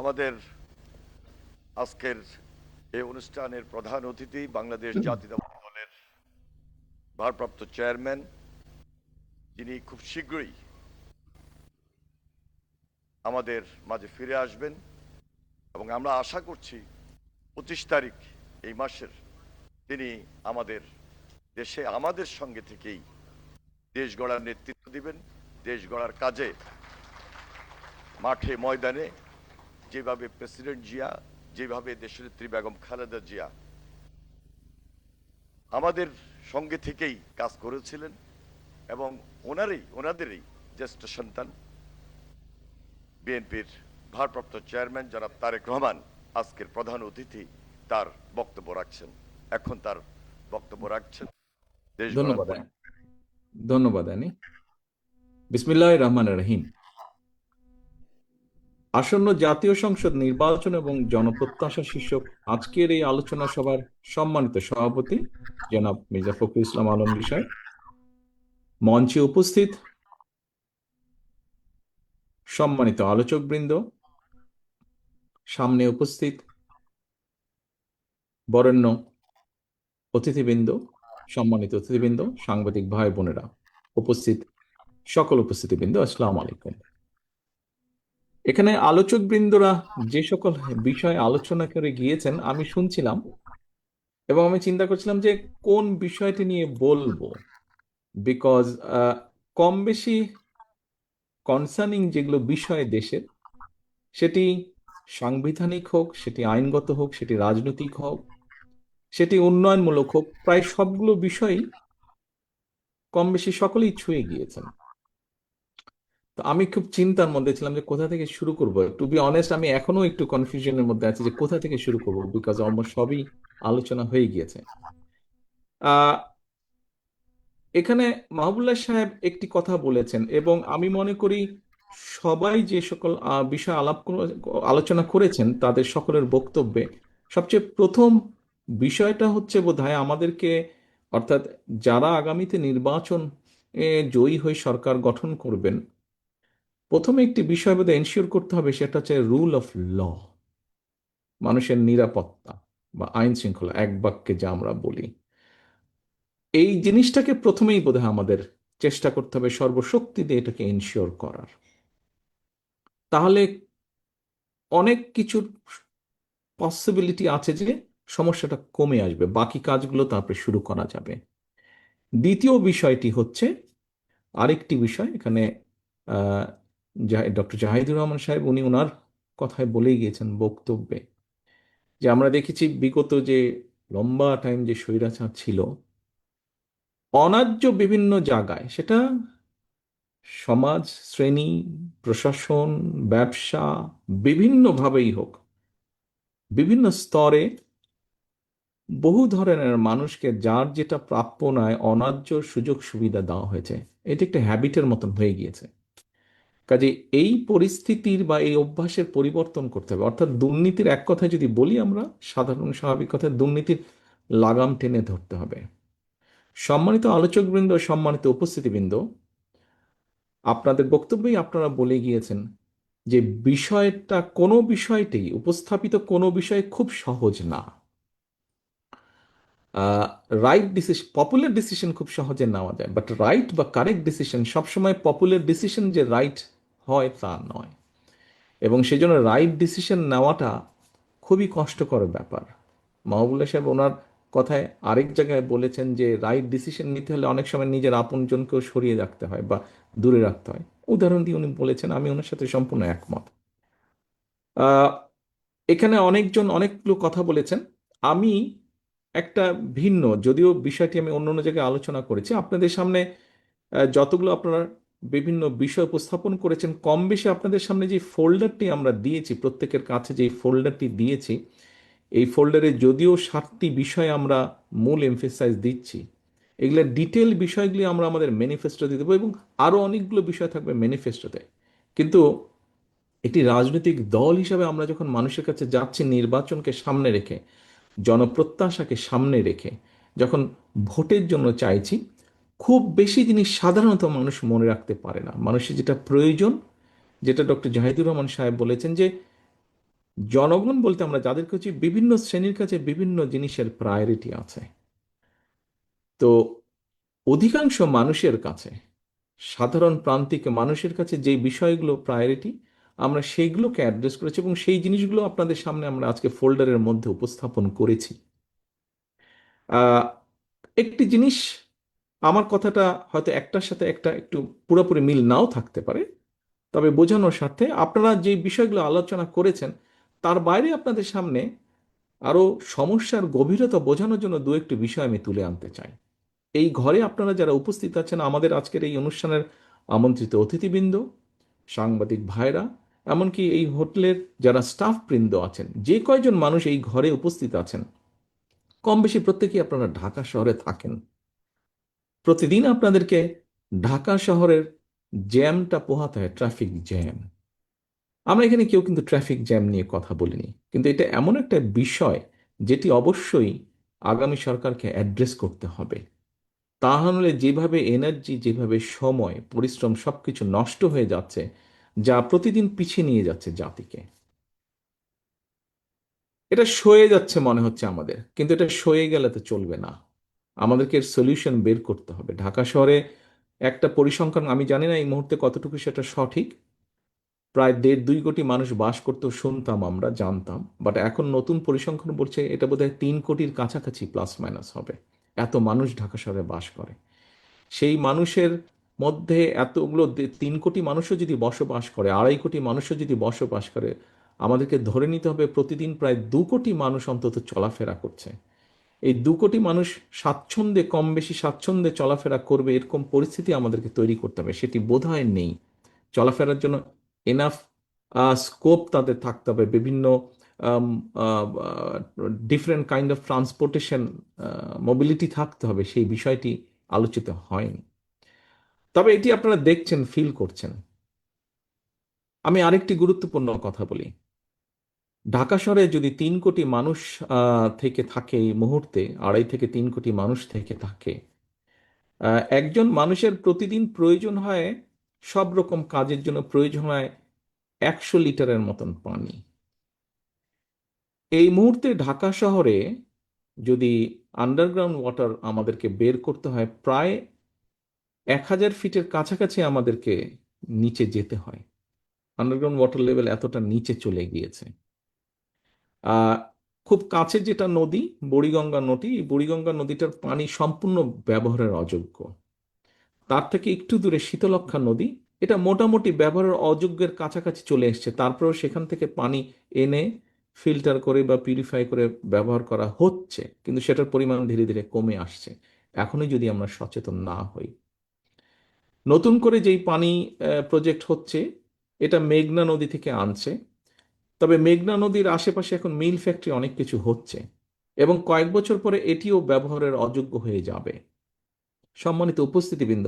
আমাদের আজকের এই অনুষ্ঠানের প্রধান অতিথি বাংলাদেশ জাতীয়তাবাদী দলের ভারপ্রাপ্ত চেয়ারম্যান, যিনি খুব শীঘ্রই আমাদের মাঝে ফিরে আসবেন এবং আমরা আশা করছি 25 তারিখ এই মাসের তিনি আমাদের দেশে আমাদের সঙ্গে থেকেই দেশ গড়ার নেতৃত্ব দিবেন। দেশ গড়ার কাজে মাঠে ময়দানে যেভাবে প্রেসিডেন্ট জিয়া, যেভাবে দেশনেত্রী বেগম খালেদা জিয়া আমাদের সঙ্গে থেকেই কাজ করেছিলেন এবং ওনাদেরই জ্যেষ্ঠ সন্তান বিএনপির ভারপ্রাপ্ত চেয়ারম্যান জনাব তারেক রহমান আজকের প্রধান অতিথি তার বক্তব্য রাখছেন। এখন তার বক্তব্য রাখছেন দেশ গড়ার ধন্যবাদ ধন্যবাদ আনি। বিসমিল্লাহির রহমানির রহিম। আসন্ন জাতীয় সংসদ নির্বাচন এবং জনপ্রত্যাশা শীর্ষক আজকের এই আলোচনা সভার সম্মানিত সভাপতি জনাব মির্জা ফখরুল ইসলাম আলমগীর সাহেব, মঞ্চে উপস্থিত সম্মানিত আলোচকবৃন্দ, সামনে উপস্থিত বরেণ্য অতিথিবৃন্দ, সম্মানিত অতিথিবৃন্দ, সাংবাদিক ভাই বোনেরা, উপস্থিত সকল উপস্থিতিবৃন্দ, আসসালামু আলাইকুম। এখানে আলোচকবৃন্দরা যে সকল বিষয়ে আলোচনা করে গিয়েছেন আমি শুনছিলাম এবং আমি চিন্তা করছিলাম যে কোন বিষয়টি নিয়ে বলবো, বিকজ কম বেশি কনসার্নিং যেগুলো বিষয় দেশের, সেটি সাংবিধানিক হোক, সেটি আইনগত হোক, সেটি রাজনৈতিক হোক, সেটি উন্নয়নমূলক হোক, প্রায় সবগুলো বিষয়ই কম বেশি সকলেই ছুঁয়ে গিয়েছেন। তো আমি খুব চিন্তার মধ্যে ছিলাম যে কোথা থেকে শুরু করব। টু বি অনেস্ট, আমি এখনো একটু কনফিউশনের মধ্যে আছি যে কোথা থেকে শুরু করব, বিকজ অলমোস্ট সবই আলোচনা হয়ে গিয়েছে। আহ এখানে মাহবুবুল্লাহ সাহেব একটি কথা বলেছেন এবং আমি মনে করি সবাই যে সকল বিষয় আলোচনা করেছেন তাদের সকলের বক্তব্যে সবচেয়ে প্রথম বিষয়টা হচ্ছে বোধহয় আমাদেরকে, অর্থাৎ যারা আগামীতে নির্বাচন জয়ী হয়ে সরকার গঠন করবেন, প্রথমে একটি বিষয় বোধহয় এনশিওর করতে হবে, সেটা হচ্ছে রুল অফ ল, মানুষের নিরাপত্তা বা আইন শৃঙ্খলা, এক বাক্যে যা আমরা বলি। এই জিনিসটাকে প্রথমেই বোধহয় আমাদের চেষ্টা করতে হবে সর্বশক্তি দিয়ে এটাকে এনশিওর করার। তাহলে অনেক কিছুর পসিবিলিটি আছে যে সমস্যাটা কমে আসবে, বাকি কাজগুলো তারপরে শুরু করা যাবে। দ্বিতীয় বিষয়টি হচ্ছে আরেকটি বিষয়, এখানে আহ ডক্টর জাহিদুর রহমান সাহেব উনি ওনার কথায় বলেই গিয়েছেন বক্তব্যে, যে আমরা দেখেছি বিগত যে লম্বা টাইম যে স্বৈরাচার ছিল অন্যায্য বিভিন্ন জায়গায়, সেটা সমাজ, শ্রেণী, প্রশাসন, ব্যবসা, বিভিন্নভাবেই হোক, বিভিন্ন স্তরে বহু ধরনের মানুষকে যার যেটা প্রাপ্য নয় অন্যায্য সুযোগ সুবিধা দেওয়া হয়েছে। এটি একটা হ্যাবিটের মতন হয়ে গিয়েছে। কাজে এই পরিস্থিতির বা এই অভ্যাসের পরিবর্তন করতে হবে। অর্থাৎ দুর্নীতির এক কথায় যদি বলি আমরা, সাধারণ স্বাভাবিক কথায় দুর্নীতির লাগাম টেনে ধরতে হবে। সম্মানিত আলোচকবৃন্দ, সম্মানিত উপস্থিতিবৃন্দ, আপনাদের বক্তব্যেই আপনারা বলে গিয়েছেন যে বিষয়টা, কোনো বিষয়টি উপস্থাপিত কোনো বিষয় খুব সহজ না। রাইট ডিসিশন, পপুলার ডিসিশন খুব সহজে নেওয়া যায়, বাট রাইট বা কারেক্ট ডিসিশন সবসময় পপুলার ডিসিশন যে রাইট হয় তা নয়, এবং সেজন্য রাইট ডিসিশন নেওয়াটা খুবই কষ্টকর ব্যাপার। মাহবুবুল্লাহ সাহেব ওনার কথায় আরেক জায়গায় বলেছেন যে রাইট ডিসিশন নিতে হলে অনেক সময় নিজের আপনজনকেও সরিয়ে রাখতে হয় বা দূরে রাখতে হয়। উদাহরণ দিয়ে উনি বলেছেন, আমি ওনার সাথে সম্পূর্ণ একমত। আহ, এখানে অনেকজন অনেকগুলো কথা বলেছেন। আমি একটা ভিন্ন, যদিও বিষয়টি আমি অন্য অন্য জায়গায় আলোচনা করেছি আপনাদের সামনে, যতগুলো আপনারা বিভিন্ন বিষয় উপস্থাপন করেছেন, কম বেশি আপনাদের সামনে যে ফোল্ডারটি আমরা দিয়েছি, প্রত্যেকের কাছে যে ফোল্ডারটি দিয়েছি, এই ফোল্ডারে যদিও 7টি বিষয় আমরা মূল এমফেসাইজ দিচ্ছি, এগুলো ডিটেল বিষয়গুলি আমরা আমাদের ম্যানিফেস্টোতে দেবো এবং আরও অনেকগুলো বিষয় থাকবে ম্যানিফেস্টোতে। কিন্তু একটি রাজনৈতিক দল হিসাবে আমরা যখন মানুষের কাছে যাচ্ছি নির্বাচনকে সামনে রেখে, জনপ্রত্যাশাকে সামনে রেখে, যখন ভোটের জন্য চাইছি, খুব বেশি জিনিস সাধারণত মানুষ মনে রাখতে পারে না। মানুষের যেটা প্রয়োজন, যেটা ডক্টর জাহিদুর রহমান সাহেব বলেছেন, যে জনগণ বলতে আমরা যাদের কাছে বিভিন্ন শ্রেণীর কাছে বিভিন্ন জিনিসের প্রায়োরিটি আছে। তো অধিকাংশ মানুষের কাছে, সাধারণ প্রান্তিক মানুষের কাছে যে বিষয়গুলো প্রায়োরিটি, আমরা সেইগুলোকে অ্যাড্রেস করেছি এবং সেই জিনিসগুলো আপনাদের সামনে আমরা আজকে ফোল্ডারের মধ্যে উপস্থাপন করেছি। আহ, একটি জিনিস, আমার কথাটা হয়তো একটার সাথে একটা একটু পুরোপুরি মিল নাও থাকতে পারে, তবে বোঝানোর স্বার্থে আপনারা যে বিষয়গুলো আলোচনা করেছেন তার বাইরে আপনাদের সামনে আরো সমস্যার গভীরতা বোঝানোর জন্য দু একটি বিষয় আমি তুলে আনতে চাই। এই ঘরে আপনারা যারা উপস্থিত আছেন, আমাদের আজকের এই অনুষ্ঠানের আমন্ত্রিত অতিথিবৃন্দ, সাংবাদিক ভাইরা, এমনকি এই হোটেলের যারা স্টাফ বৃন্দ আছেন, যে কয়জন মানুষ এই ঘরে উপস্থিত আছেন, কম বেশি প্রত্যেকেই আপনারা ঢাকা শহরে থাকেন। প্রতিদিন আপনাদেরকে ঢাকা শহরের জ্যামটা পোহাতে হয়, ট্রাফিক জ্যাম। আমরা এখানে কেউ কিন্তু ট্রাফিক জ্যাম নিয়ে কথা বলিনি, কিন্তু এটা এমন একটা বিষয় যেটি অবশ্যই আগামী সরকারকে অ্যাড্রেস করতে হবে। তা হলে যেভাবে এনার্জি, যেভাবে সময়, পরিশ্রম সবকিছু নষ্ট হয়ে যাচ্ছে, যা প্রতিদিন পিছিয়ে নিয়ে যাচ্ছে জাতিকে, এটা সয়ে যাচ্ছে মনে হচ্ছে আমাদের, কিন্তু এটা সয়ে গেলে তো চলবে না। আমাদেরকে এর সলিউশন বের করতে হবে। ঢাকা শহরে একটা পরিসংখ্যান, আমি জানি না এই মুহূর্তে কতটুকু সেটা সঠিক, প্রায় 1.5-2 কোটি মানুষ বাস করতেও শুনতাম, আমরা জানতাম, বাট এখন নতুন পরিসংখ্যান বলছে এটা বোধহয় 3 কোটির কাছাকাছি প্লাস মাইনাস হবে। এত মানুষ ঢাকা শহরে বাস করে। সেই মানুষের মধ্যে এতগুলো 3 কোটি মানুষও যদি বসবাস করে, 2.5 কোটি মানুষও যদি বসবাস করে, আমাদেরকে ধরে নিতে হবে প্রতিদিন প্রায় 2 কোটি মানুষ অন্তত চলাফেরা করছে। এই 2 কোটি মানুষ স্বাচ্ছন্দ্যে, কম বেশি স্বাচ্ছন্দ্যে চলাফেরা করবে এরকম পরিস্থিতি আমাদেরকে তৈরি করতে হবে। সেটি বোধহয় নেই। চলাফেরার জন্য এনাফ স্কোপ তাদের থাকতে হবে। বিভিন্ন different kind of transportation, mobility থাকতে হবে। সেই বিষয়টি আলোচিত হয়নি। তবে এটি আপনারা দেখছেন, ফিল করছেন। আমি আরেকটি গুরুত্বপূর্ণ কথা বলি। ঢাকা শহরে যদি 3 কোটি মানুষ থেকে থাকে এই মুহূর্তে, 2.5 থেকে 3 কোটি মানুষ থেকে থাকে, একজন মানুষের প্রতিদিন প্রয়োজন হয়, সব রকম কাজের জন্য প্রয়োজন হয় 100 লিটারের মতন পানি। এই মুহূর্তে ঢাকা শহরে যদি আন্ডারগ্রাউন্ড ওয়াটার আমাদেরকে বের করতে হয়, প্রায় 1000 ফিটের কাছাকাছি আমাদেরকে নিচে যেতে হয়। আন্ডারগ্রাউন্ড ওয়াটার লেভেল এতটা নিচে চলে গিয়েছে। আহ খুব কাছে যেটা নদী, বুড়িগঙ্গা নদী, এই বুড়িগঙ্গা নদীটার পানি সম্পূর্ণ ব্যবহারের অযোগ্য। তার থেকে একটু দূরে শীতলক্ষ্যা নদী, এটা মোটামুটি ব্যবহারের অযোগ্যের কাছাকাছি চলে এসছে। তারপরেও সেখান থেকে পানি এনে ফিল্টার করে বা পিউরিফাই করে ব্যবহার করা হচ্ছে, কিন্তু সেটার পরিমাণ ধীরে ধীরে কমে আসছে। এখনই যদি আমরা সচেতন না হই। নতুন করে যেই পানি প্রজেক্ট হচ্ছে, এটা মেঘনা নদী থেকে আনছে। তবে মেঘনা নদীর আশেপাশে এখন মিল ফ্যাক্টরি অনেক কিছু হচ্ছে এবং কয়েক বছর পরে এটিও ব্যবহারের অযোগ্য হয়ে যাবে। সম্মানিত উপস্থিতিবৃন্দ,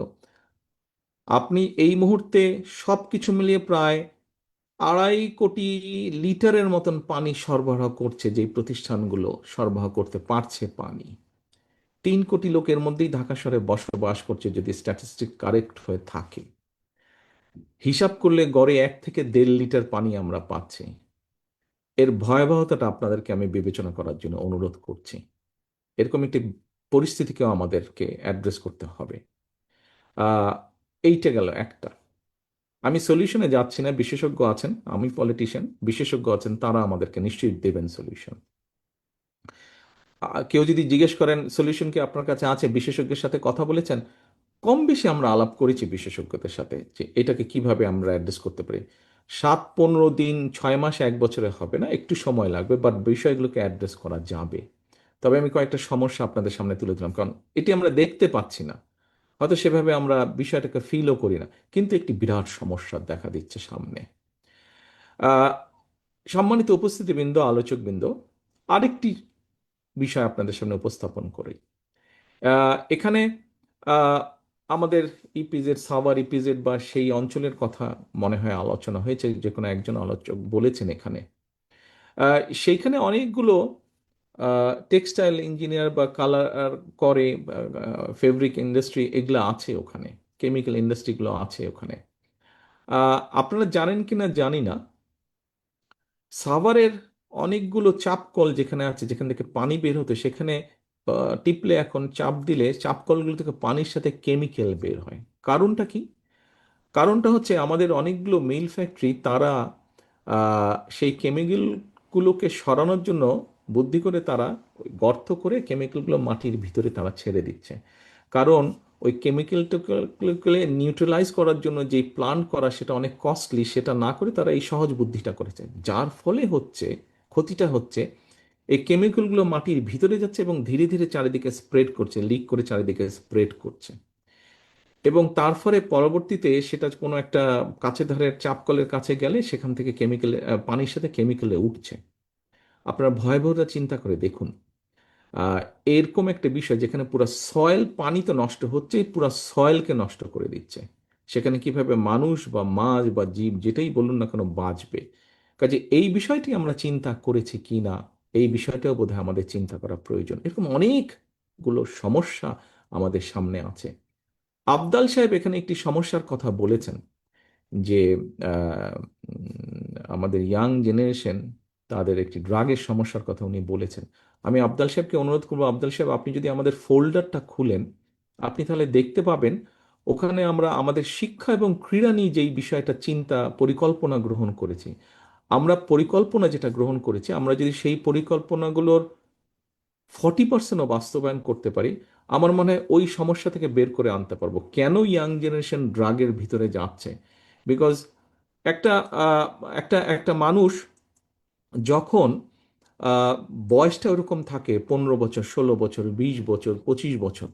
আপনি এই মুহূর্তে সবকিছু মিলিয়ে প্রায় 2.5 কোটি লিটারের মতন পানি সরবরাহ করছে, যে প্রতিষ্ঠানগুলো সরবরাহ করতে পারছে পানি। 3 কোটি লোকের মধ্যেই ঢাকা শহরে বসবাস করছে, যদি স্ট্যাটিস্টিক কারেক্ট হয়ে থাকে। হিসাব করলে গড়ে 1 থেকে 1.5 লিটার পানি আমরা পাচ্ছি। এর ভয়াবহতাটা আপনাদেরকে আমি বিবেচনা করার জন্য অনুরোধ করছি। এরকম একটি পরিস্থিতিকেও আমাদেরকে অ্যাড্রেস করতে হবে। আহ, এইটা গেল একটা। আমি সলিউশনে যাচ্ছি না, বিশেষজ্ঞ আছেন, আমি পলিটিশিয়ান, বিশেষজ্ঞ আছেন, তারা আমাদেরকে নিশ্চয়ই দেবেন সলিউশন। কেউ যদি জিজ্ঞেস করেন সলিউশন কি আপনার কাছে আছে, বিশেষজ্ঞের সাথে কথা বলেছেন, কম বেশি আমরা আলাপ করেছি বিশেষজ্ঞদের সাথে যে এটাকে কিভাবে আমরা অ্যাড্রেস করতে পারি। 7-15 দিন, 6 মাস, 1 বছরে হবে না, একটু সময় লাগবে, বাট বিষয়গুলোকে অ্যাড্রেস করা যাবে। তবে আমি কয়েকটা সমস্যা আপনাদের সামনে তুলে দিলাম, কারণ এটি আমরা দেখতে পাচ্ছি না, হয়তো সেভাবে আমরা বিষয়টাকে ফিলও করি না, কিন্তু একটি বিরাট সমস্যা দেখা দিচ্ছে সামনে। আহ সম্মানিত উপস্থিতিবৃন্দ, আলোচকবৃন্দ, আরেকটি বিষয় আপনাদের সামনে উপস্থাপন করি। এখানে আহ, আমাদের ইপিজেড, সাভার ইপিজেড বা সেই অঞ্চলের কথা মনে হয় আলোচনা হয়েছে, যে কোনো একজন আলোচক বলেছেন এখানে। সেইখানে অনেকগুলো টেক্সটাইল ইঞ্জিনিয়ার বা কালার করে, ফেব্রিক ইন্ডাস্ট্রি এগুলো আছে ওখানে, কেমিক্যাল ইন্ডাস্ট্রিগুলো আছে ওখানে। আপনারা জানেন কিনা জানি না, সাভারের অনেকগুলো চাপ কল যেখানে আছে, যেখান থেকে পানি বের হতো, সেখানে টিপলে এখন চাপ দিলে চাপ কলগুলো থেকে পানির সাথে কেমিক্যাল বের হয়। কারণটা কি? কারণটা হচ্ছে আমাদের অনেকগুলো মিল ফ্যাক্টরি তারা সেই কেমিক্যালগুলোকে সরানোর জন্য বুদ্ধি করে তারা ওই গর্ত করে কেমিক্যালগুলো মাটির ভিতরে তারা ছেড়ে দিচ্ছে। কারণ ওই কেমিক্যালটাকে নিউট্রালাইজ করার জন্য যে প্ল্যান্ট করা সেটা অনেক কস্টলি, সেটা না করে তারা এই সহজ বুদ্ধিটা করেছে, যার ফলে হচ্ছে ক্ষতিটা হচ্ছে এই কেমিক্যালগুলো মাটির ভিতরে যাচ্ছে এবং ধীরে ধীরে চারিদিকে স্প্রেড করছে, লিক করে চারিদিকে স্প্রেড করছে। এবং তার ফলে পরবর্তীতে সেটা কোনো একটা কাছে ধারের চাপকলের কাছে গেলে সেখান থেকে কেমিক্যাল, পানির সাথে কেমিক্যালে উঠছে। আপনারা ভয়াবহতা চিন্তা করে দেখুন। আহ, এরকম একটা বিষয় যেখানে পুরো সয়েল, পানি তো নষ্ট হচ্ছে, পুরো সয়েলকে নষ্ট করে দিচ্ছে। সেখানে কিভাবে মানুষ বা মাছ বা জীব যেটাই বলুন না কেন বাঁচবে? কাজে এই বিষয়টি আমরা চিন্তা করেছি কি না, এই বিষয়টাও বোধহয় আমাদের চিন্তা করা প্রয়োজন। এরকম অনেকগুলো সমস্যা আমাদের সামনে আছে। আবদাল সাহেব এখানে একটি সমস্যার কথা বলেছেন যে আহ, আমাদের ইয়াং জেনারেশন, তাদের একটি ড্রাগের সমস্যার কথা উনি বলেছেন। আমি আবদাল সাহেবকে অনুরোধ করবো, আবদাল সাহেব আপনি যদি আমাদের ফোল্ডারটা খুলেন, আপনি তাহলে দেখতে পাবেন ওখানে আমরা আমাদের শিক্ষা এবং ক্রীড়া নিয়ে যেই বিষয়টা চিন্তা পরিকল্পনা গ্রহণ করেছি। আমরা পরিকল্পনা যেটা গ্রহণ করেছি, আমরা যদি সেই পরিকল্পনাগুলোর 40%ও বাস্তবায়ন করতে পারি, আমার মনে হয় ওই সমস্যা থেকে বের করে আনতে পারবো কেন ইয়াং জেনারেশন ড্রাগের ভিতরে যাচ্ছে। বিকজ একটা আহ, একটা একটা মানুষ যখন আহ, বয়সটা ওরকম থাকে, 15 বছর, 16 বছর, 20 বছর, 25 বছর,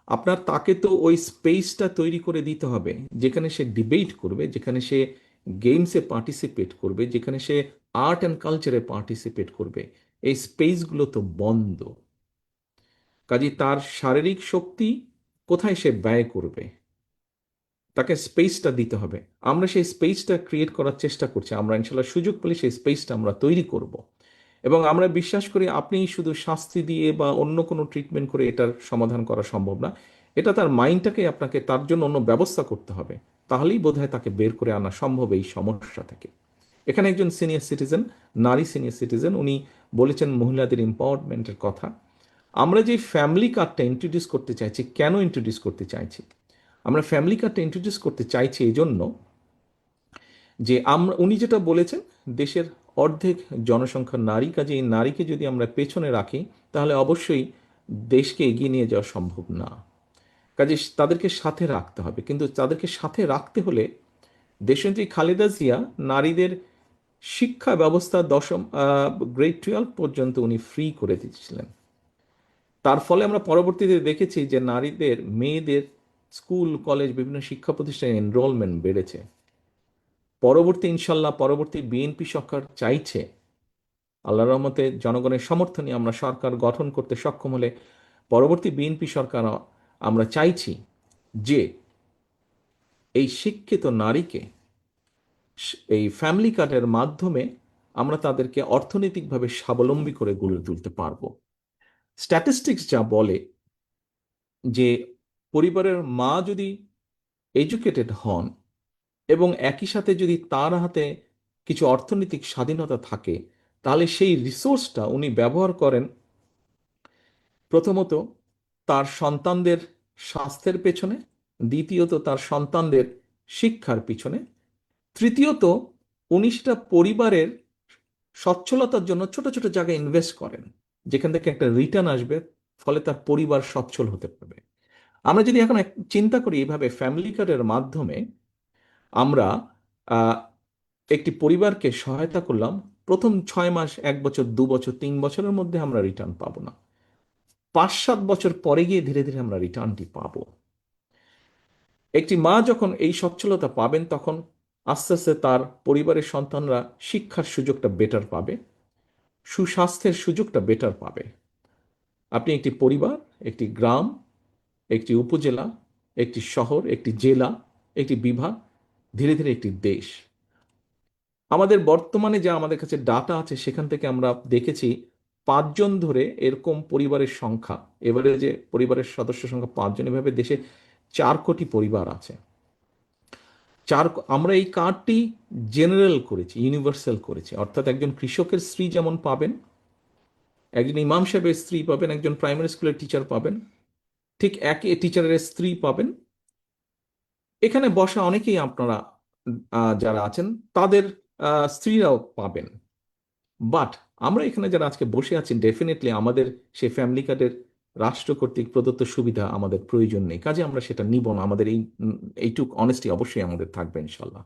আপনার তাকে তো ওই স্পেসটা তৈরি করে দিতে হবে যেখানে সে ডিবেট করবে, যেখানে সে গেমসে পার্টিসিপেট করবে, যেখানে সে আর্ট অ্যান্ড কালচারে পার্টিসিপেট করবে। এই স্পেসগুলো তো বন্ধ। কাজে তার শারীরিক শক্তি কোথায় সে ব্যয় করবে? তাকে স্পেসটা দিতে হবে। আমরা সেই স্পেসটা ক্রিয়েট করার চেষ্টা করছি, আমরা ইনশাল্লাহ সুযোগ পেলে সেই স্পেসটা আমরা তৈরি করব। এবং আমরা বিশ্বাস করি আপনি শুধু শাস্তি দিয়ে বা অন্য কোনো ট্রিটমেন্ট করে এটার সমাধান করা সম্ভব না। এটা তার মাইন্ডটাকে আপনাকে তার জন্য অন্য ব্যবস্থা করতে হবে, তাহলেই বোধহয় তাকে বের করে আনা সম্ভব এই সমস্যা থেকে। এখানে একজন সিনিয়র সিটিজেন, নারী সিনিয়র সিটিজেন, উনি বলেছেন মহিলাদের এম্পাওয়ারমেন্টের কথা। আমরা যে ফ্যামিলি কার্ডটা ইন্ট্রোডিউস করতে চাইছি, কেন ইন্ট্রোডিউস করতে চাইছি? আমরা ফ্যামিলি কার্ডটা ইন্ট্রোডিউস করতে চাইছি এই জন্য যে আমরা, উনি যেটা বলেছেন, দেশের অর্ধেক জনসংখ্যা নারী, কাজে এই নারীকে যদি আমরা পেছনে রাখি তাহলে অবশ্যই দেশকে এগিয়ে নিয়ে যাওয়া সম্ভব না। কাজে তাদেরকে সাথে রাখতে হবে, কিন্তু তাদেরকে সাথে রাখতে হলে দেশনেত্রী খালেদা জিয়া নারীদের শিক্ষা ব্যবস্থা দশম গ্রেড 12 পর্যন্ত উনি ফ্রি করে দিয়েছিলেন। তার ফলে আমরা পরবর্তীতে দেখেছি যে নারীদের, মেয়েদের স্কুল কলেজ বিভিন্ন শিক্ষা প্রতিষ্ঠানে এনরোলমেন্ট বেড়েছে। ইনশাল্লাহ পরবর্তী বিএনপি সরকার চাইছে, আল্লাহ রহমতে জনগণের সমর্থনে আমরা সরকার গঠন করতে সক্ষম হলে পরবর্তী বিএনপি সরকার, আমরা চাইছি যে এই শিক্ষিত নারীকে এই ফ্যামিলি কার্ডের মাধ্যমে আমরা তাদেরকে অর্থনৈতিকভাবে স্বাবলম্বী করে গড়ে তুলতে পারবো। স্ট্যাটিস্টিক্স যা বলে যে পরিবারের মা যদি এডুকেটেড হন এবং একই সাথে যদি তার হাতে কিছু অর্থনৈতিক স্বাধীনতা থাকে, তাহলে সেই রিসোর্সটা উনি ব্যবহার করেন প্রথমত তার সন্তানদের স্বাস্থ্যের পেছনে, দ্বিতীয়ত তার সন্তানদের শিক্ষার পিছনে, তৃতীয়ত উনি সেটা পরিবারের সচ্ছলতার জন্য ছোট ছোট জায়গায় ইনভেস্ট করেন, যেখান থেকে একটা রিটার্ন আসবে, ফলে তার পরিবার সচ্ছল হতে পারবে। আমরা যদি এখন চিন্তা করি এইভাবে ফ্যামিলি কার্ডের মাধ্যমে আমরা আহ, একটি পরিবারকে সহায়তা করলাম, প্রথম 6 মাস, 1 বছর, 2 বছর, 3 বছরের মধ্যে আমরা রিটার্ন পাবো না, 5-7 বছর পরে গিয়ে ধীরে ধীরে আমরা রিটার্নটি পাবো। একটি মা যখন এই সচ্ছলতা পাবেন তখন আস্তে আস্তে তার পরিবারের সন্তানরা শিক্ষার সুযোগটা বেটার পাবে, সুস্বাস্থ্যের সুযোগটা বেটার পাবে। আপনি একটি পরিবার, একটি গ্রাম, একটি উপজেলা, একটি শহর, একটি জেলা, একটি বিভাগ, ধীরে ধীরে একটি দেশ। আমাদের বর্তমানে যা আমাদের কাছে ডাটা আছে সেখান থেকে আমরা দেখেছি 5 জন ধরে এরকম পরিবারের সংখ্যা, এবারে যে পরিবারের সদস্য সংখ্যা 5 জন, এভাবে দেশে 4 কোটি পরিবার আছে। চার আমরা এই কার্ডটি জেনারেল করেছি, ইউনিভার্সাল করেছি, অর্থাৎ একজন কৃষকের স্ত্রী যেমন পাবেন, একজন ইমাম সাহেবের স্ত্রী পাবেন, একজন প্রাইমারি স্কুলের টিচার পাবেন, ঠিক একই টিচারের স্ত্রী পাবেন। এখানে বসা অনেকেই আপনারা যারা আছেন তাদের স্ত্রীরাও পাবেন। বাট আমরা এখানে যারা আজকে বসে আছি, ডেফিনেটলি আমাদের সেই ফ্যামিলি কার্ডের রাষ্ট্র কর্তৃক প্রদত্ত সুবিধা আমাদের প্রয়োজন নেই, কাজে আমরা সেটা নিব না। আমাদের এইটুক অনেস্টি অবশ্যই আমাদের থাকবে ইনশাল্লাহ।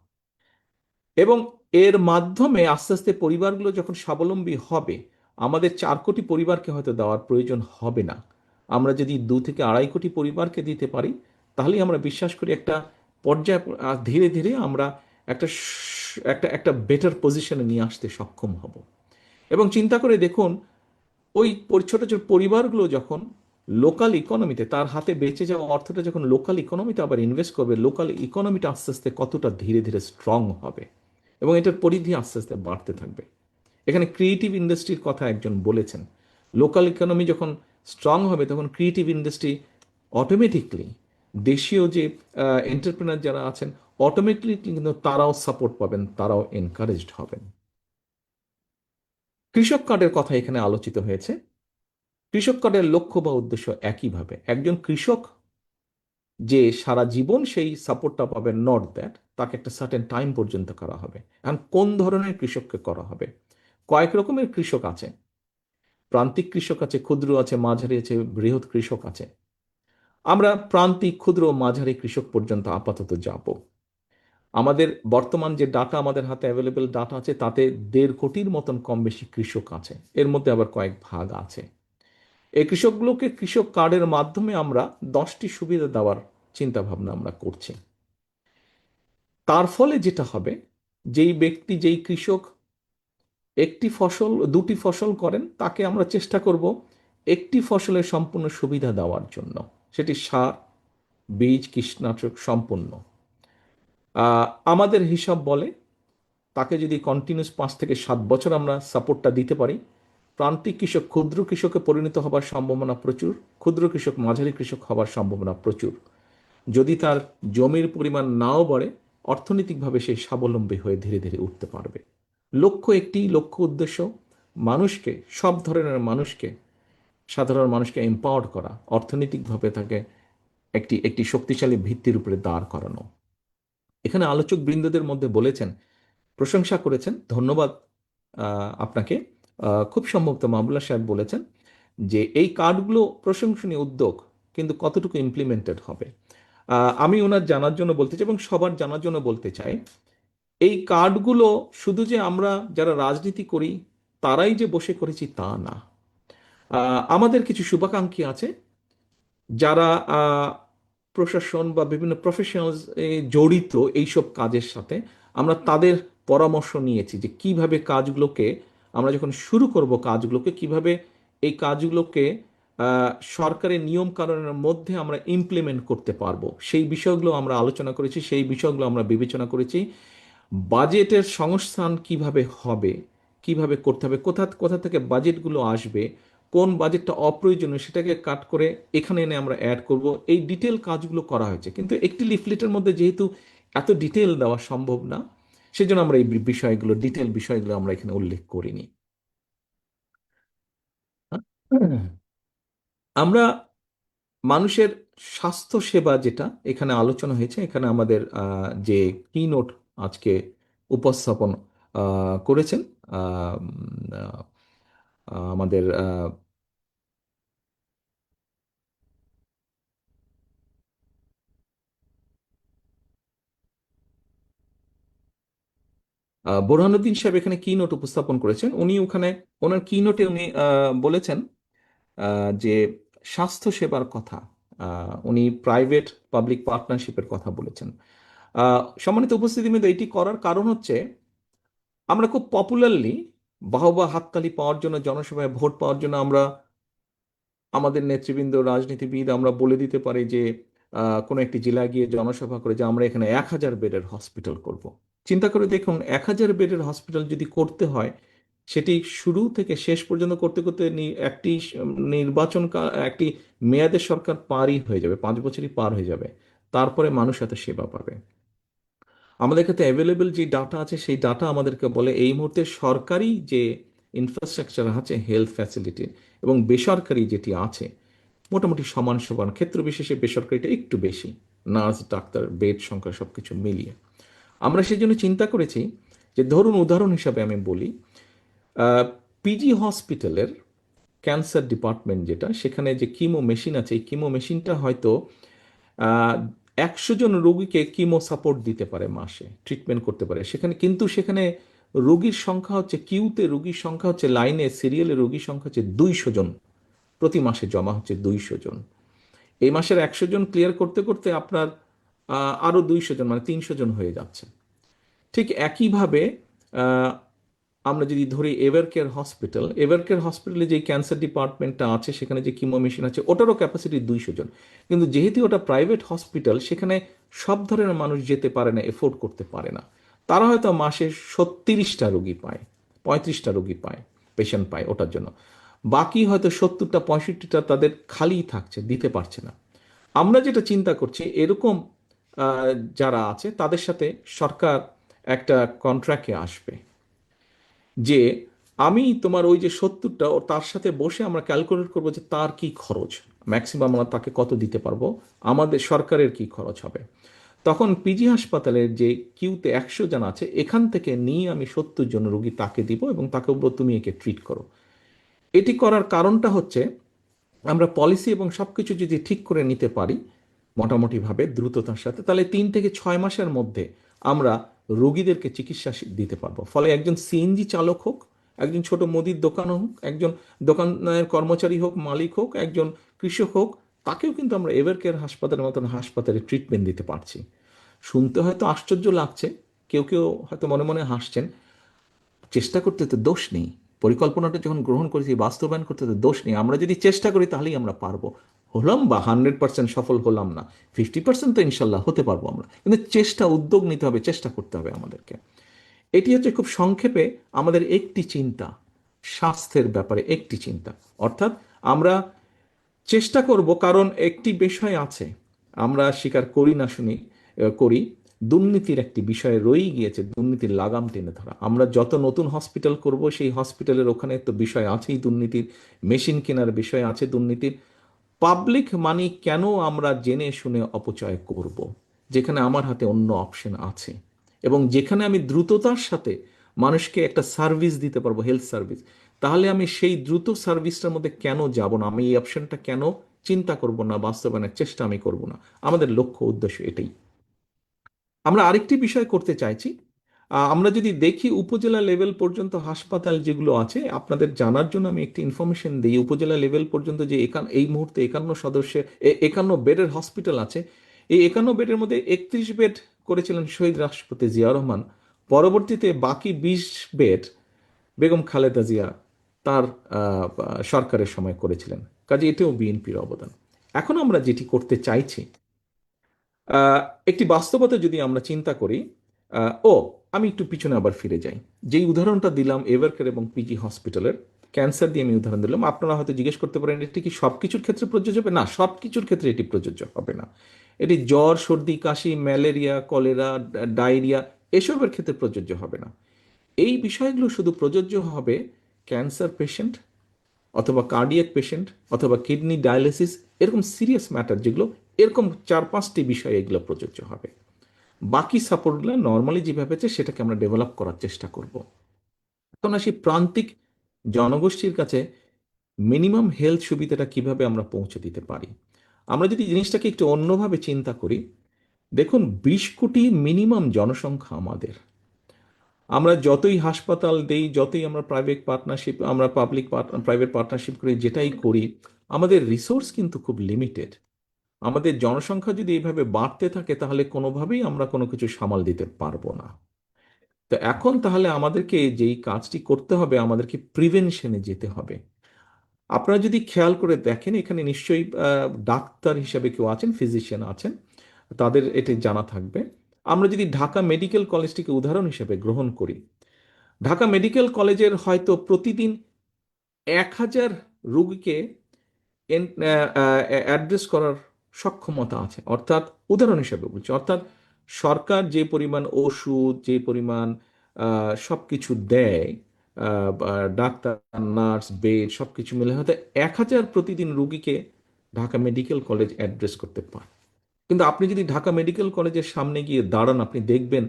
এবং এর মাধ্যমে আস্তে আস্তে পরিবারগুলো যখন স্বাবলম্বী হবে, আমাদের 4 কোটি পরিবারকে হয়তো দেওয়ার প্রয়োজন হবে না। আমরা যদি 2 থেকে 2.5 কোটি পরিবারকে দিতে পারি, তাহলেই আমরা বিশ্বাস করি একটা পর্যায়ে ধীরে ধীরে আমরা একটা একটা একটা বেটার পজিশনে নিয়ে আসতে সক্ষম হব। এবং চিন্তা করে দেখুন, ওই ছোট ছোট পরিবারগুলো যখন লোকাল ইকোনমিতে, তার হাতে বেঁচে যাওয়া অর্থটা যখন লোকাল ইকোনমিতে আবার ইনভেস্ট করবে, লোকাল ইকোনমিটা আস্তে আস্তে কতটা ধীরে ধীরে স্ট্রং হবে এবং এটার পরিধি আস্তে আস্তে বাড়তে থাকবে। এখানে ক্রিয়েটিভ ইন্ডাস্ট্রির কথা একজন বলেছেন। লোকাল ইকোনমি যখন স্ট্রং হবে, তখন ক্রিয়েটিভ ইন্ডাস্ট্রি অটোমেটিকলি, দেশীয় যে এন্টারপ্রেনার যারা আছেন, অটোমেটিকলি কিন্তু তারাও সাপোর্ট পাবেন, তারাও এনকারেজড হবেন। কৃষক কার্ডের কথা এখানে আলোচিত হয়েছে। কৃষক কার্ডের লক্ষ্য বা উদ্দেশ্য একইভাবে, একজন কৃষক যে সারা জীবন সেই সাপোর্টটা পাবে, নট দ্যাট তাকে একটা সার্টেন টাইম পর্যন্ত করা হবে। এখন কোন ধরনের কৃষককে করা হবে? কয়েক রকমের কৃষক আছে। প্রান্তিক কৃষক আছে, ক্ষুদ্র আছে, মাঝারি আছে, বৃহৎ কৃষক আছে। আমরা প্রান্তিক, ক্ষুদ্র, মাঝারি কৃষক পর্যন্ত আপাতত যাব। আমাদের বর্তমান যে ডাটা আমাদের হাতে অ্যাভেলেবেল ডাটা আছে, তাতে 1.5 কোটির মতন কম বেশি কৃষক আছে। এর মধ্যে আবার কয়েক ভাগ আছে। এই কৃষকগুলোকে কৃষক কার্ডের মাধ্যমে আমরা 10টি সুবিধা দেওয়ার চিন্তা ভাবনা আমরা করছি। তার ফলে যেটা হবে, যেই ব্যক্তি, যেই কৃষক একটি ফসল, 2টি ফসল করেন, তাকে আমরা চেষ্টা করব একটি ফসলের সম্পূর্ণ সুবিধা দেওয়ার জন্য। সেটি সার, বীজ, কীটনাশক সম্পূর্ণ। আমাদের হিসাব বলে তাকে যদি কন্টিনিউস 5 থেকে 7 বছর আমরা সাপোর্টটা দিতে পারি, প্রান্তিক কৃষক ক্ষুদ্র কৃষকে পরিণত হবার সম্ভাবনা প্রচুর, ক্ষুদ্র কৃষক মাঝারি কৃষক হবার সম্ভাবনা প্রচুর। যদি তার জমির পরিমাণ নাও বাড়ে, অর্থনৈতিকভাবে সেই স্বাবলম্বী হয়ে ধীরে ধীরে উঠতে পারবে। লক্ষ্য একটি, লক্ষ্য উদ্দেশ্য মানুষকে, সব ধরনের মানুষকে, সাধারণ মানুষকে এম্পাওয়ার্ড করা, অর্থনৈতিকভাবে তাকে একটি একটি শক্তিশালী ভিত্তির উপরে দাঁড় করানো। এখানে আলোচক বৃন্দদের মধ্যে বলেছেন, প্রশংসা করেছেন, ধন্যবাদ আপনাকে। খুব সম্ভবত মাহবুল্লাহ সাহেব বলেছেন যে এই কার্ডগুলো প্রশংসনীয় উদ্যোগ, কিন্তু কতটুকু ইমপ্লিমেন্টেড হবে। আমি ওনার জানার জন্য বলতে চাই এবং সবার জানার জন্য বলতে চাই, এই কার্ডগুলো শুধু যে আমরা যারা রাজনীতি করি তারাই যে বসে করেছি তা না। আমাদের কিছু শুভাকাঙ্ক্ষী আছে যারা প্রশাসন বা বিভিন্ন প্রফেশনালস জড়িত এইসব কাজের সাথে। আমরা তাদের পরামর্শ নিয়েছি যে কিভাবে কাজগুলোকে, আমরা যখন শুরু করব কাজগুলোকে, কিভাবে এই কাজগুলোকে সরকারের নিয়ম কানুনের মধ্যে আমরা ইমপ্লিমেন্ট করতে পারবো, সেই বিষয়গুলো আমরা আলোচনা করেছি, সেই বিষয়গুলো আমরা বিবেচনা করেছি। বাজেটের সংস্থান কিভাবে হবে, কিভাবে করতে হবে, কোথা কোথা থেকে বাজেটগুলো আসবে, কোন বাজেটটা অপ্রয়োজনীয় সেটাকে কাট করে এখানে এনে আমরা অ্যাড করব, এই ডিটেল কাজগুলো করা হয়েছে। কিন্তু একটি লিফলেটের মধ্যে যেহেতু এত ডিটেল দেওয়া সম্ভব না, সেজন্য আমরা এই বিষয়গুলো, ডিটেল বিষয়গুলো আমরা এখানে উল্লেখ করিনি। আমরা মানুষের স্বাস্থ্য সেবা যেটা এখানে আলোচনা হয়েছে, এখানে আমাদের যে কি নোট আজকে উপস্থাপন করেছেন আমাদের বোরহানুদ্দিন সাহেব এখানে কি নোট উপস্থাপন করেছেন। উনি ওখানে ওনার কি নোটে উনি বলেছেন যে স্বাস্থ্য সেবার কথা, উনি প্রাইভেট পাবলিক পার্টনারশিপের কথা বলেছেন। সম্মানিত উপস্থিতি, কিন্তু এটি করার কারণ হচ্ছে আমরা খুব পপুলারলি বাহবা হাততালি পাওয়ার জন্য, জনসভায় ভোট পাওয়ার জন্য আমরা আমাদের নেতৃবৃন্দ, রাজনীতিবিদ আমরা বলে দিতে পারি যে কোনো একটি জেলায় গিয়ে জনসভা করে যে আমরা এখানে 1000 বেডের হসপিটাল করব। চিন্তা করে দেখুন, 1000 বেডের হসপিটাল যদি করতে হয়, সেটি শুরু থেকে শেষ পর্যন্ত করতে করতে একটি নির্বাচন একটি মেয়াদের সরকার পারই হয়ে যাবে, 5 বছরই পার হয়ে যাবে। তারপরে মানুষ এত সেবা পাবে। আমাদের কাছে অ্যাভেলেবল যে ডাটা আছে সেই ডাটা আমাদেরকে বলে এই মুহূর্তে সরকারি যে ইনফ্রাস্ট্রাকচার আছে হেলথ ফ্যাসিলিটি এবং বেসরকারি যেটি আছে মোটামুটি সমান সমান, ক্ষেত্র বিশেষে বেসরকারিটা একটু বেশি, নার্স ডাক্তার বেড সংখ্যা সবকিছু মিলিয়ে। আমরা সেই জন্য চিন্তা করেছি যে ধরুন উদাহরণ হিসাবে আমি বলি, পিজি হসপিটালের ক্যান্সার ডিপার্টমেন্ট যেটা, সেখানে যে কিমো মেশিন আছে এই কিমো মেশিনটা হয়তো 100 জন রোগীকে কিমো সাপোর্ট দিতে পারে, মাসে ট্রিটমেন্ট করতে পারে সেখানে, কিন্তু সেখানে রোগীর সংখ্যা হচ্ছে কিউতে, রোগীর সংখ্যা হচ্ছে লাইনে সিরিয়ালে রোগীর সংখ্যা হচ্ছে 200 জন, প্রতি মাসে জমা হচ্ছে 200 জন। এই মাসের 100 জন ক্লিয়ার করতে করতে আপনার আরো 200 জন মানে 300 জন হয়ে যাচ্ছে। ঠিক একইভাবে আহ, আমরা যদি ধরি এভারকেয়ার হসপিটালে যে ক্যান্সার ডিপার্টমেন্টটা আছে সেখানে যে কিমো মেশিন আছে ওটারও ক্যাপাসিটি 200 জন, কিন্তু যেহেতু ওটা প্রাইভেট হসপিটাল সেখানে সব ধরনের মানুষ যেতে পারে না, এফোর্ড করতে পারে না। তারা হয়তো মাসে 36টা রোগী পায়, 35টা রোগী পায়, পেশেন্ট পায় ওটার জন্য। বাকি হয়তো 70টা 65টা তাদের খালি থাকছে, দিতে পারছে না। আমরা যেটা চিন্তা করছি এরকম যারা আছে তাদের সাথে সরকার একটা কন্ট্রাক্টে আসবে যে আমি তোমার ওই যে 70টা ও তার সাথে বসে আমরা ক্যালকুলেট করবো যে তার কি খরচ, ম্যাক্সিমাম আমরা তাকে কত দিতে পারবো, আমাদের সরকারের কি খরচ হবে। তখন পিজি হাসপাতালের যে কিউতে 100 জন আছে এখান থেকে নিয়ে আমি 70 জন রোগী তাকে দিব এবং তাকে বলবো তুমি একে ট্রিট করো। এটি করার কারণটা হচ্ছে আমরা পলিসি এবং সবকিছু যদি ঠিক করে নিতে পারি মোটামুটিভাবে দ্রুততার সাথে, তাহলে 3 থেকে 6 মাসের মধ্যে আমরা রোগীদেরকে চিকিৎসা দিতে পারবো। ফলে একজন সিএনজি চালক হোক, একজন ছোট মুদির দোকান হোক, একজন দোকানের কর্মচারী হোক, মালিক হোক, একজন কৃষক হোক, তাকেও কিন্তু আমরা এভারকেয়ার হাসপাতালের মতন হাসপাতালে ট্রিটমেন্ট দিতে পারছি। শুনতে হয়তো আশ্চর্য লাগছে, কেউ কেউ হয়তো মনে মনে হাসছেন, চেষ্টা করতে তো দোষ নেই, পরিকল্পনাটা যখন গ্রহণ করেছি বাস্তবায়ন করতে তো দোষ নেই, আমরা যদি চেষ্টা করি তাহলেই আমরা পারবো। হলাম বা 100% সফল হলাম না, 50% তো ইনশাল্লাহ হতে পারবো আমরা, কিন্তু চেষ্টা উদ্যোগ নিতে হবে, চেষ্টা করতে হবে আমাদেরকে। এটি হচ্ছে খুব সংক্ষেপে আমাদের একটি চিন্তা, স্বাস্থ্যের ব্যাপারে একটি চিন্তা। অর্থাৎ আমরা চেষ্টা করব, কারণ একটি বিষয় আছে আমরা স্বীকার করি না শুনি করি, দুর্নীতির একটি বিষয় রয়েই গিয়েছে, দুর্নীতির লাগাম টেনে ধরা। আমরা যত নতুন হসপিটাল করব সেই হসপিটালের ওখানে তো বিষয় আছেই দুর্নীতির, মেশিন কেনার বিষয় আছে দুর্নীতির। পাবলিক মানি কেন আমরা জেনে শুনে অপচয় করব যেখানে আমার হাতে অন্য অপশন আছে, এবং যেখানে আমি দ্রুততার সাথে মানুষকে একটা সার্ভিস দিতে পারবো, হেলথ সার্ভিস, তাহলে আমি সেই দ্রুত সার্ভিসটার মধ্যে কেন যাব না, আমি এই অপশনটা কেন চিন্তা করব না, বাস্তবায়নের চেষ্টা আমি করব না। আমাদের লক্ষ্য উদ্দেশ্য এটাই। আমরা আরেকটি বিষয় করতে চাইছি, আমরা যদি দেখি উপজেলা লেভেল পর্যন্ত হাসপাতাল যেগুলো আছে, আপনাদের জানার জন্য আমি একটি ইনফরমেশন দিই, উপজেলা লেভেল পর্যন্ত যে এই মুহূর্তে 51 বেডের হসপিটাল আছে, এই 51 বেডের মধ্যে 31 বেড করেছিলেন শহীদ রাষ্ট্রপতি জিয়া রহমান। পরবর্তীতে বাকি 20 বেড বেগম খালেদা জিয়া তার সরকারের সময় করেছিলেন। কাজে এটাও বিএনপির অবদান। এখন আমরা যেটি করতে চাইছি, আহ, একটি বাস্তবতা যদি আমরা চিন্তা করি, ও আমি একটু পিছনে আবার ফিরে যাই, যেই উদাহরণটা দিলাম এভারকেয়ার এবং পিজি হসপিটালের, ক্যান্সার দিয়ে আমি উদাহরণ দিলাম, আপনারা হয়তো জিজ্ঞেস করতে পারেন এটি কি সবকিছুর ক্ষেত্রে প্রযোজ্য হবে? না, সবকিছুর ক্ষেত্রে এটি প্রযোজ্য হবে না। এটি জ্বর, সর্দি, কাশি, ম্যালেরিয়া, কলেরা, ডায়রিয়া এসবের ক্ষেত্রে প্রযোজ্য হবে না। এই বিষয়গুলো শুধু প্রযোজ্য হবে ক্যান্সার পেশেন্ট অথবা কার্ডিয়াক পেশেন্ট অথবা কিডনি ডায়ালিসিস, এরকম সিরিয়াস ম্যাটার যেগুলো, এরকম 4-5টি বিষয় এগুলো প্রযোজ্য হবে। বাকি সাপোর্টগুলো নর্মালি যেভাবে আছে সেটাকে আমরা ডেভেলপ করার চেষ্টা করব। এখন আসি প্রান্তিক জনগোষ্ঠীর কাছে মিনিমাম হেলথ সুবিধাটা কিভাবে আমরা পৌঁছে দিতে পারি। আমরা যদি জিনিসটাকে একটু অন্যভাবে চিন্তা করি, দেখুন 20 কোটি মিনিমাম জনসংখ্যা আমাদের। আমরা যতই হাসপাতাল দেই, যতই আমরা প্রাইভেট পার্টনারশিপ, আমরা পাবলিক প্রাইভেট পার্টনারশিপ করি, যেটাই করি, আমাদের রিসোর্স কিন্তু খুব লিমিটেড। আমাদের জনসংখ্যা যদি এইভাবে বাড়তে থাকে তাহলে কোনোভাবেই আমরা কোনো কিছু সামাল দিতে পারবো না। তো এখন তাহলে আমাদেরকে যেই কাজটি করতে হবে, আমাদেরকে প্রিভেনশনে যেতে হবে। আপনারা যদি খেয়াল করে দেখেন এখানে নিশ্চয়ই ডাক্তার হিসেবে কেউ আছেন, ফিজিশিয়ান আছেন, তাদের এটি জানা থাকবে। আমরা যদি ঢাকা মেডিকেল কলেজটিকে উদাহরণ হিসেবে গ্রহণ করি, ঢাকা মেডিকেল কলেজের হয়তো প্রতিদিন 1,000 রোগীকে অ্যাড্রেস করার সক্ষমতা আছে। অর্থাৎ উদাহরণ হিসেবে বলছি, অর্থাৎ সরকার যে পরিমাণ ওষুধ, যে পরিমাণ সব কিছু দেয়, ডাক্তার, নার্স, বেড সব কিছু মিলে হয়তো 1,000 প্রতিদিন রুগীকে ঢাকা মেডিকেল কলেজ অ্যাড্রেস করতে পারে। কিন্তু আপনি যদি ঢাকা মেডিকেল কলেজের সামনে গিয়ে দাঁড়ান, আপনি দেখবেন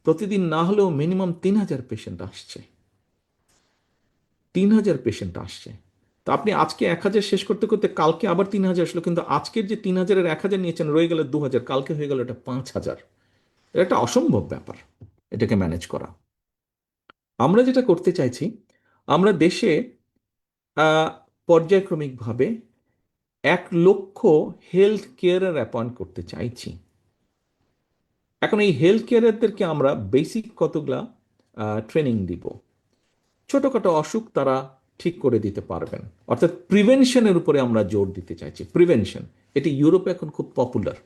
প্রতিদিন না হলেও মিনিমাম 3,000 পেশেন্ট আসছে। 3,000 পেশেন্ট আসছে। তো আপনি আজকে 1,000 শেষ করতে করতে কালকে আবার 3,000 আসলো, কিন্তু আজকের যে 3,000-এর 1,000 নিয়েছেন রয়ে গেল 2,000, কালকে হয়ে গেল এটা 5,000। এটা একটা অসম্ভব ব্যাপার এটাকে ম্যানেজ করা। আমরা যেটা করতে চাইছি, আমরা দেশে আহ, পর্যায়ক্রমিকভাবে 1,00,000 হেলথ কেয়ারার অ্যাপয়েন্ট করতে চাইছি। এখন এই হেলথ কেয়ারারদেরকে আমরা বেসিক কতগুলা ট্রেনিং দিব। ছোটখাটো অসুখ তারা ঠিক করে দিতে পারবেন, অর্থাৎ প্রিভেনশনের উপরে আমরা জোর দিতে চাইছি। প্রিভেনশন, এটি ইউরোপে এখন খুব পপুলার।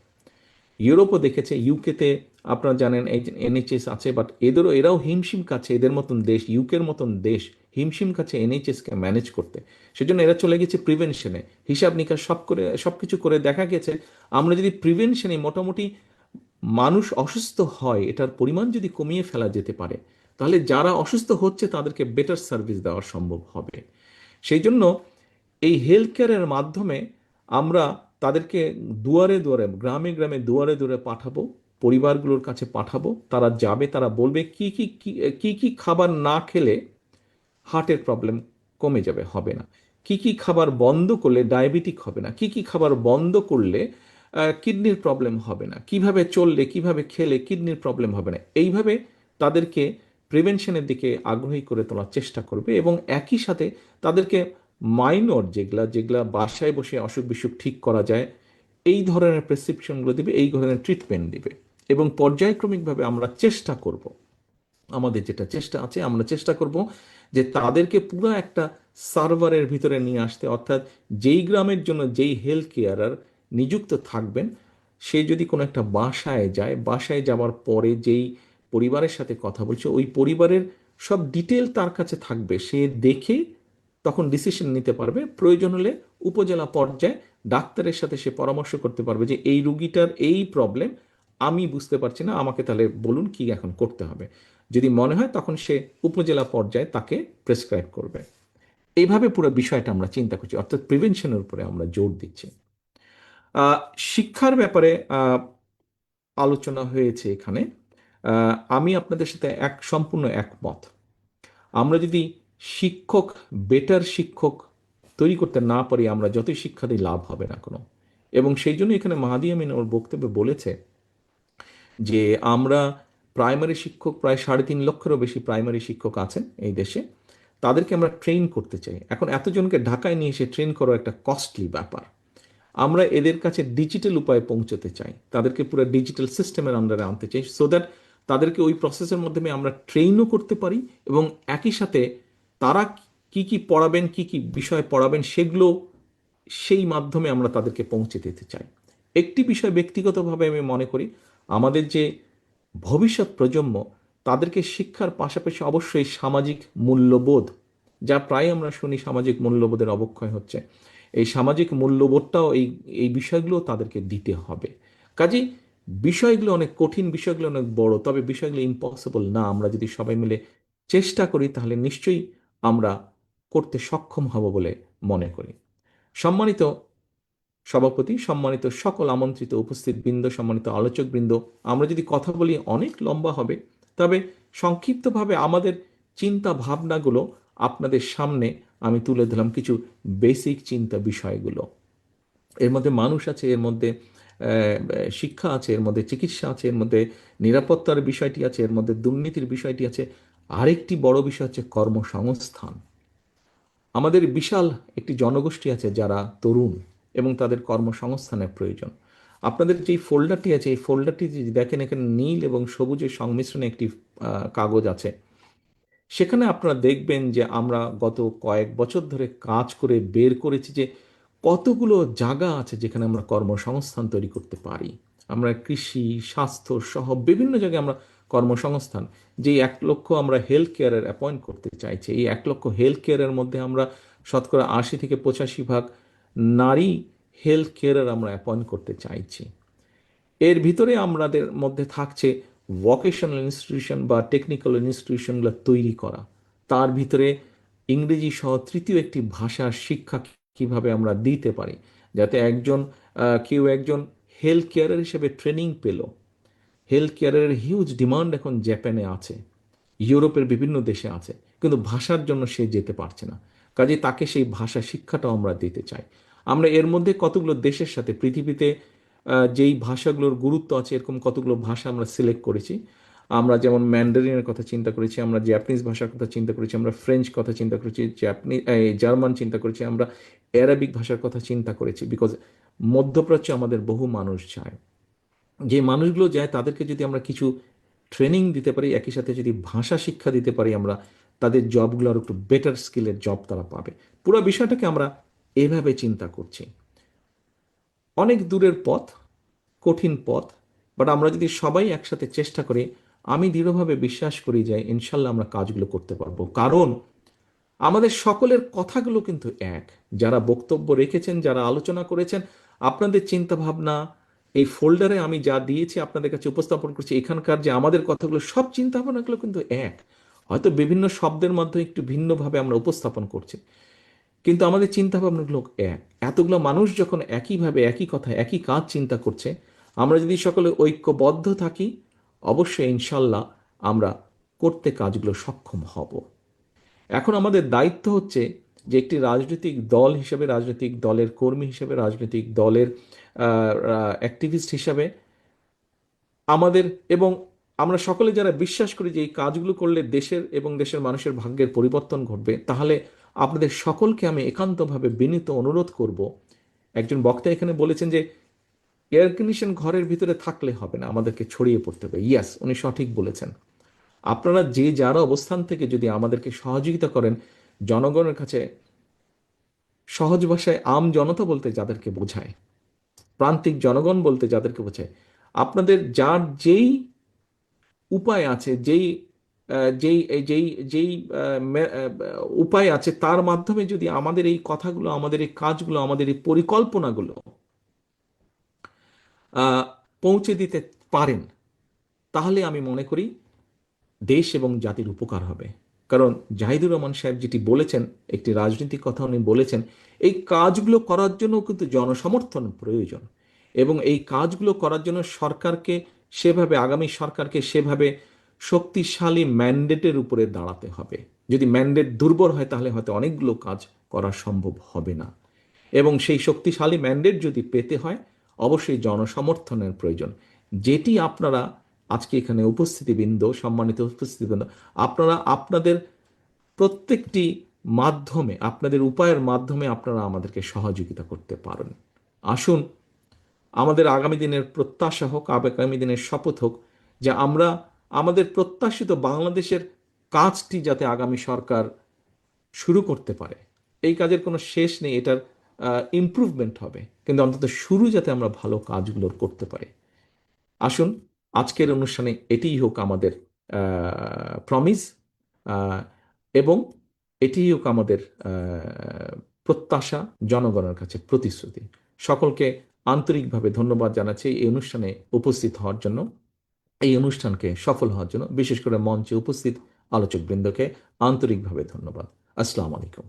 ইউরোপও দেখেছে, ইউকেতে আপনারা জানেন এই এনএইচএস আছে, বাট এরাও হিমশিম কাছে, এদের মতন দেশ, ইউকের মতন দেশ হিমশিম কাছে এনএইচএসকে ম্যানেজ করতে। সেজন্য এরা চলে গেছে প্রিভেনশনে। হিসাব নিকাশ সবকিছু করে দেখা গেছে আমরা যদি প্রিভেনশনে মোটামুটি মানুষ অসুস্থ হয় এটার পরিমাণ যদি কমিয়ে ফেলা যেতে পারে, তাহলে যারা অসুস্থ হচ্ছে তাদেরকে বেটার সার্ভিস দেওয়া সম্ভব হবে। সেই জন্য এই হেলথ কেয়ারের মাধ্যমে আমরা তাদেরকে দুয়ারে দুয়ারে, গ্রামে গ্রামে, দুয়ারে দুয়ারে পাঠাবো, পরিবারগুলোর কাছে পাঠাবো। তারা যাবে, তারা বলবে কি কি কি কি কি খাবার না খেলে হার্টের প্রবলেম কমে যাবে, হবে না, কি কি খাবার বন্ধ করলে ডায়াবেটিক হবে না, কি কি খাবার বন্ধ করলে কিডনির প্রবলেম হবে না, কিভাবে চললে, কিভাবে খেলে কিডনির প্রবলেম হবে না। এইভাবে তাদেরকে প্রিভেনশনের দিকে আগ্রহী করে তোলার চেষ্টা করবে, এবং একই সাথে তাদেরকে মাইনর যেগুলা যেগুলা বাসায় বসে অসুখ বিসুখ ঠিক করা যায় এই ধরনের প্রেসক্রিপশনগুলো দিবে, এই ধরনের ট্রিটমেন্ট দিবে। এবং পর্যায়ক্রমিকভাবে আমরা চেষ্টা করব, আমাদের যেটা চেষ্টা আছে, আমরা চেষ্টা করব যে তাদেরকে পুরো একটা সার্ভারের ভিতরে নিয়ে আসতে, অর্থাৎ যেই গ্রামের জন্য যেই হেলথ কেয়ারার নিযুক্ত থাকবেন, সে যদি কোনো একটা বাসায় যায়, বাসায় যাওয়ার পরে যেই পরিবারের সাথে কথা বলছে ওই পরিবারের সব ডিটেল তার কাছে থাকবে, সে দেখে তখন ডিসিশন নিতে পারবে। প্রয়োজন হলে উপজেলা পর্যায়ে ডাক্তারের সাথে সে পরামর্শ করতে পারবে যে এই রুগীটার এই প্রবলেম, আমি বুঝতে পারছি না, আমাকে তাহলে বলুন কি এখন করতে হবে। যদি মনে হয় তখন সে উপজেলা পর্যায়ে তাকে প্রেসক্রাইব করবে। এইভাবে পুরো বিষয়টা আমরা চিন্তা করছি, অর্থাৎ প্রিভেনশনের উপরে আমরা জোর দিচ্ছি। আহ, শিক্ষার ব্যাপারে আলোচনা হয়েছে এখানে। আমি আপনাদের সাথে সম্পূর্ণ একমত। আমরা যদি শিক্ষক, বেটার শিক্ষক তৈরি করতে না পারি, আমরা যতই শিক্ষা দিই লাভ হবে না কোনো। এবং সেই জন্য এখানে মাহাদি আমিন ওর বক্তব্যে বলেছে যে আমরা প্রাইমারি শিক্ষক, প্রায় 3.5 লক্ষেরও বেশি প্রাইমারি শিক্ষক আছেন এই দেশে, তাদেরকে আমরা ট্রেন করতে চাই। এখন এতজনকে ঢাকায় নিয়ে এসে ট্রেন করা একটা কস্টলি ব্যাপার। আমরা এদের কাছে ডিজিটাল উপায়ে পৌঁছতে চাই, তাদেরকে পুরো ডিজিটাল সিস্টেমের আন্ডারে আনতে চাই, সো দ্যাট তাদেরকে ওই প্রসেসের মাধ্যমে আমরা ট্রেনও করতে পারি, এবং একই সাথে তারা কি কি পড়াবেন, কি কি বিষয় পড়াবেন সেগুলো সেই মাধ্যমে আমরা তাদেরকে পৌঁছে দিতে চাই। একটি বিষয় ব্যক্তিগতভাবে আমি মনে করি, আমাদের যে ভবিষ্যৎ প্রজন্ম, তাদেরকে শিক্ষার পাশাপাশি অবশ্যই সামাজিক মূল্যবোধ, যা প্রায় আমরা শুনি সামাজিক মূল্যবোধের অবক্ষয় হচ্ছে, এই সামাজিক মূল্যবোধটাও এই এই বিষয়গুলো তাদেরকে দিতে হবে। কাজেই বিষয়গুলো অনেক কঠিন, বিষয়গুলো অনেক বড়, তবে বিষয়গুলো ইম্পসিবল না। আমরা যদি সবাই মিলে চেষ্টা করি তাহলে নিশ্চয়ই আমরা করতে সক্ষম হব বলে মনে করি। সম্মানিত সভাপতি, সম্মানিত সকল আমন্ত্রিত উপস্থিত বৃন্দ, সম্মানিত আলোচক বৃন্দ, আমরা যদি কথা বলি অনেক লম্বা হবে, তবে সংক্ষিপ্তভাবে আমাদের চিন্তা ভাবনাগুলো আপনাদের সামনে আমি তুলে ধরলাম, কিছু বেসিক চিন্তা বিষয়গুলো। এর মধ্যে মানুষ আছে, এর মধ্যে শিক্ষা আছে, এর মধ্যে চিকিৎসা আছে, এর মধ্যে নিরাপত্তার বিষয়টি আছে, এর মধ্যে দুর্নীতির বিষয়টি আছে। আরেকটি বড় বিষয় হচ্ছে কর্মসংস্থান। আমাদের বিশাল একটি জনগোষ্ঠী আছে যারা তরুণ, এবং তাদের কর্মসংস্থানের প্রয়োজন। আপনাদের যেই ফোল্ডারটি আছে, এই ফোল্ডারটি যদি দেখেন, এখানে নীল এবং সবুজের সংমিশ্রণে একটি কাগজ আছে। সেখানে আপনারা দেখবেন যে আমরা গত কয়েক বছর ধরে কাজ করে বের করেছি যে কতগুলো জায়গা আছে যেখানে আমরা কর্মসংস্থান তৈরি করতে পারি। আমরা কৃষি, স্বাস্থ্য সহ বিভিন্ন জায়গায় আমরা কর্মসংস্থান, যে 1,00,000 আমরা হেলথ কেয়ারের অ্যাপয়েন্ট করতে চাইছি, এই 1,00,000 হেলথ কেয়ারের মধ্যে আমরা শতকরা 80 থেকে 85 ভাগ নারী হেলথ কেয়ারের আমরা অ্যাপয়েন্ট করতে চাইছি। এর ভিতরে আমাদের মধ্যে থাকছে ভোকেশনাল ইনস্টিটিউশন বা টেকনিক্যাল ইনস্টিটিউশনগুলো তৈরি করা, তার ভিতরে ইংরেজি সহ তৃতীয় একটি ভাষার শিক্ষা কিভাবে আমরা দিতে পারি, যাতে কেউ একজন হেলথ কেয়ারের হিসেবে ট্রেনিং পেল। হেলথ কেয়ারের হিউজ ডিমান্ড এখন জাপানে আছে, ইউরোপের বিভিন্ন দেশে আছে, কিন্তু ভাষার জন্য সে যেতে পারছে না। কাজে তাকে সেই ভাষা শিক্ষাটাও আমরা দিতে চাই। আমরা এর মধ্যে কতগুলো দেশের সাথে পৃথিবীতে যেই ভাষাগুলোর গুরুত্ব আছে এরকম কতগুলো ভাষা আমরা সিলেক্ট করেছি। আমরা যেমন ম্যান্ডারিনের কথা চিন্তা করেছি, আমরা জাপানিজ ভাষার কথা চিন্তা করেছি, আমরা ফ্রেঞ্চ কথা চিন্তা করেছি, জার্মান চিন্তা করেছি, আমরা অ্যারাবিক ভাষার কথা চিন্তা করেছি। বিকজ মধ্যপ্রাচ্যে আমাদের বহু মানুষ যায়, যে মানুষগুলো যায় তাদেরকে যদি আমরা কিছু ট্রেনিং দিতে পারি, একই সাথে যদি ভাষা শিক্ষা দিতে পারি, আমরা তাদের জবগুলো আর একটু বেটার স্কিলের জব তারা পাবে। পুরো বিষয়টাকে আমরা এভাবে চিন্তা করছি। অনেক দূরের পথ, কঠিন পথ, বাট আমরা যদি সবাই একসাথে চেষ্টা করি, আমি দৃঢ়ভাবে বিশ্বাস করি যে ইনশাল্লাহ আমরা কাজগুলো করতে পারবো। কারণ আমাদের সকলের কথাগুলো কিন্তু এক। যারা বক্তব্য রেখেছেন, যারা আলোচনা করেছেন, আপনাদের চিন্তা ভাবনা এই ফোল্ডারে আমি যা দিয়েছি আপনাদের কাছে উপস্থাপন করছি, এখানকার যে আমাদের কথাগুলো সব চিন্তা ভাবনাগুলো কিন্তু এক। হয়তো বিভিন্ন শব্দের মাধ্যমে একটু ভিন্নভাবে আমরা উপস্থাপন করছি, কিন্তু আমাদের চিন্তা ভাবনাগুলো এক। এতগুলো মানুষ যখন একইভাবে একই কথা একই কাজ চিন্তা করছে, আমরা যদি সকলে ঐক্যবদ্ধ থাকি, অবশ্যই ইনশাল্লাহ আমরা করতে কাজগুলো সক্ষম হব। এখন আমাদের দায়িত্ব হচ্ছে যে একটি রাজনৈতিক দল হিসেবে, রাজনৈতিক দলের কর্মী হিসেবে, রাজনৈতিক দলের অ্যাক্টিভিস্ট হিসাবে আমাদের, এবং আমরা সকলে যারা বিশ্বাস করি যে এই কাজগুলো করলে দেশের এবং দেশের মানুষের ভাগ্যের পরিবর্তন ঘটবে, তাহলে আপনাদের সকলকে আমি একান্তভাবে বিনীত অনুরোধ করব। একজন বক্তা এখানে বলেছেন যে এয়ার কন্ডিশন ঘরের ভিতরে থাকলে হবে না, আমাদেরকে ছড়িয়ে পড়তে হবে। ইয়াস, উনি সঠিক বলেছেন। আপনারা যে যারা অবস্থান থেকে যদি আমাদেরকে সহযোগিতা করেন, জনগণের কাছে সহজ ভাষায় আম জনতা বলতে যাদেরকে বোঝায়, প্রান্তিক জনগণ বলতে যাদেরকে বোঝায়, আপনাদের যার যেই উপায় আছে, যেই যেই যেই যেই উপায় আছে, তার মাধ্যমে যদি আমাদের এই কথাগুলো, আমাদের এই কাজগুলো, আমাদের এই পরিকল্পনাগুলো আহ, পৌঁছে দিতে পারেন, তাহলে আমি মনে করি দেশ এবং জাতির উপকার হবে। কারণ জাহিদুর রহমান সাহেব যেটি বলেছেন, একটি রাজনৈতিক কথা উনি বলেছেন, এই কাজগুলো করার জন্য কিন্তু জনসমর্থন প্রয়োজন, এবং এই কাজগুলো করার জন্য সরকারকে সেভাবে, আগামী সরকারকে সেভাবে শক্তিশালী ম্যান্ডেটের উপরে দাঁড়াতে হবে। যদি ম্যান্ডেট দুর্বল হয় তাহলে হয়তো অনেকগুলো কাজ করা সম্ভব হবে না, এবং সেই শক্তিশালী ম্যান্ডেট যদি পেতে হয় অবশ্যই জনসমর্থনের প্রয়োজন। যেটি আপনারা আজকে এখানে উপস্থিতিবৃন্দ, সম্মানিত উপস্থিতিবৃন্দ, আপনারা আপনাদের প্রত্যেকটি মাধ্যমে, আপনাদের উপায়ের মাধ্যমে আপনারা আমাদেরকে সহযোগিতা করতে পারেন। আসুন, আমাদের আগামী দিনের প্রত্যাশা হোক, আগামী দিনের শপথ হোক যে আমরা আমাদের প্রত্যাশিত বাংলাদেশের কাজটি যাতে আগামী সরকার শুরু করতে পারে। এই কাজের কোনো শেষ নেই, এটার ইমপ্রুভমেন্ট হবে, কিন্তু অন্তত শুরু যাতে আমরা ভালো কাজগুলো করতে পারি। আসুন, আজকের অনুষ্ঠানে এটিই হোক আমাদের প্রমিস, এবং এটিই হোক আমাদের প্রত্যাশা, জনগণের কাছে প্রতিশ্রুতি। সকলকে আন্তরিকভাবে ধন্যবাদ জানাচ্ছি এই অনুষ্ঠানে উপস্থিত হওয়ার জন্য, এই অনুষ্ঠানকে সফল হওয়ার জন্য। বিশেষ করে মঞ্চে উপস্থিত আলোচকবৃন্দকে আন্তরিকভাবে ধন্যবাদ। আসসালামু আলাইকুম।